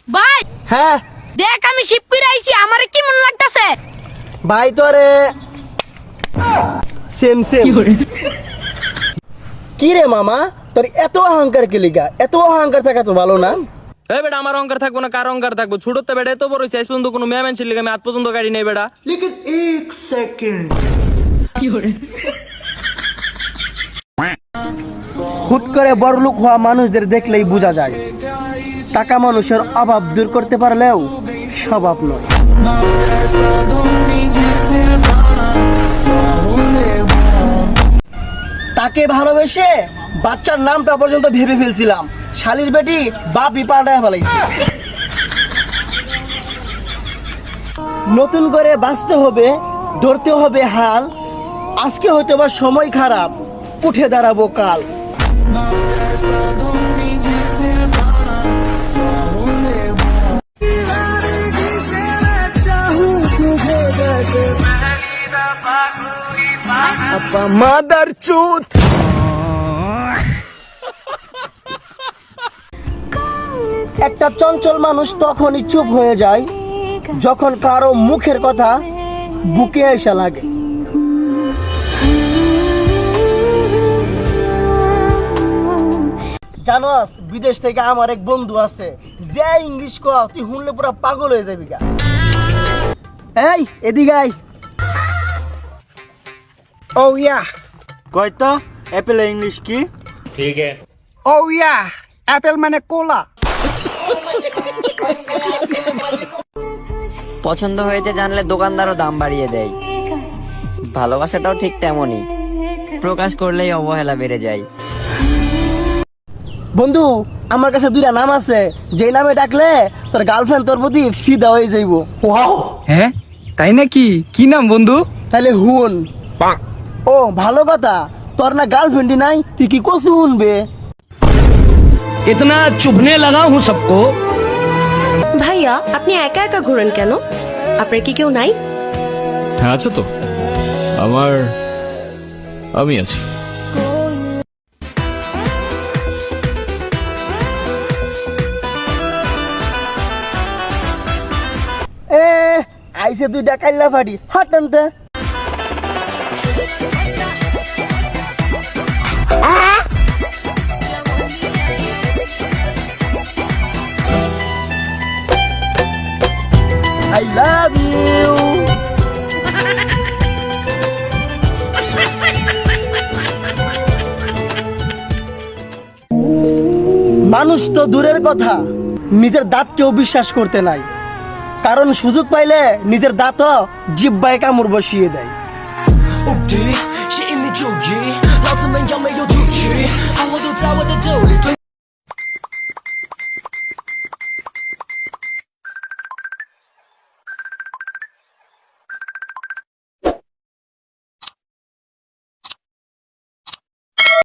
ভাই হ্যাঁ দেখ আমি শিপ করে আইছি, আমারে কি মন লাগতাছে? ভাই তোরে সেম সেম কি রে মামা তোর এত অহংকার কি লিগা? এত অহংকার থাকা তো ভালো না। এই বেটা আমার অহংকার থাকবো না, কার অহংকার থাকবো? ছোটতে বেটা এত বড় হইছে, আজ পর্যন্ত কোনো মেয়ে মানুষের লিগে আমি আজ পর্যন্ত গাড়ি নেই বেটা। लेकिन एक सेकंड হুট করে বড়লোক হওয়া মানুষদের দেখলেই বোঝা যায় টাকা মানুষের অভাব দূর করতে পারলেও স্বভাব নয়। তাকে ভালোবেসে বাচ্চার নামটা পর্যন্ত ভেবে ফেলছিলাম, শালির বেটি বাপি পাল্টায় ফেলাইছি। নতুন করে বাঁচতে হবে, ধরতে হবে হাল, আজকে হয়তো বা সময় খারাপ, উঠে দাঁড়াবো কাল। মাদার চুত একটা চঞ্চল মানুষ তখনই চুপ হয়ে যায় যখন কারো মুখের কথা বুকে এসে লাগে। জানোস বিদেশ থেকে আমার এক বন্ধু আছে, যে ইংলিশ কয় তুই শুনলে পুরো পাগল হয়ে যাবি গা। এই এদিকে আই। Oh yeah, কয় তো অ্যাপেল ইংলিশ কি? oh yeah, apple মানে কোলা। পছন্দ হয়েছে জানলে দোকানদারও দাম বাড়িয়ে দেয়। ভালোবাসাটাও ঠিক তেমনই, প্রকাশ করলেই অবহেলা বেড়ে যায়। বন্ধু আমার কাছে দুইটা নাম আছে, যেই নামে ডাকলে তোর গার্লফ্রেন্ড তোর প্রতি ফিদা হয়ে যাইব। হ্যাঁ তাই নাকি? কি নাম বন্ধু? তাহলে হুন। ও ভালো কথা, তোর না গার্লফ্রেন্ডই নাই, তুই কি কসু শুনবে? इतना चुभने लगा हूँ सबको। ভাইয়া আপনি একা একা ঘোরেন কেন? আপনার কি কেউ নাই? হ্যাঁ আছে তো, আমি আছি। এ আইসে দুইটা কাইল্লা ফাটি, হাট টানতে। I love you. মানুষ তো দূরের কথা, নিজের দাঁতকেও বিশ্বাস করতে নাই, কারণ সুযোগ পাইলে নিজের দাঁতও জিহ্বায় কামড় বসিয়ে দেয়।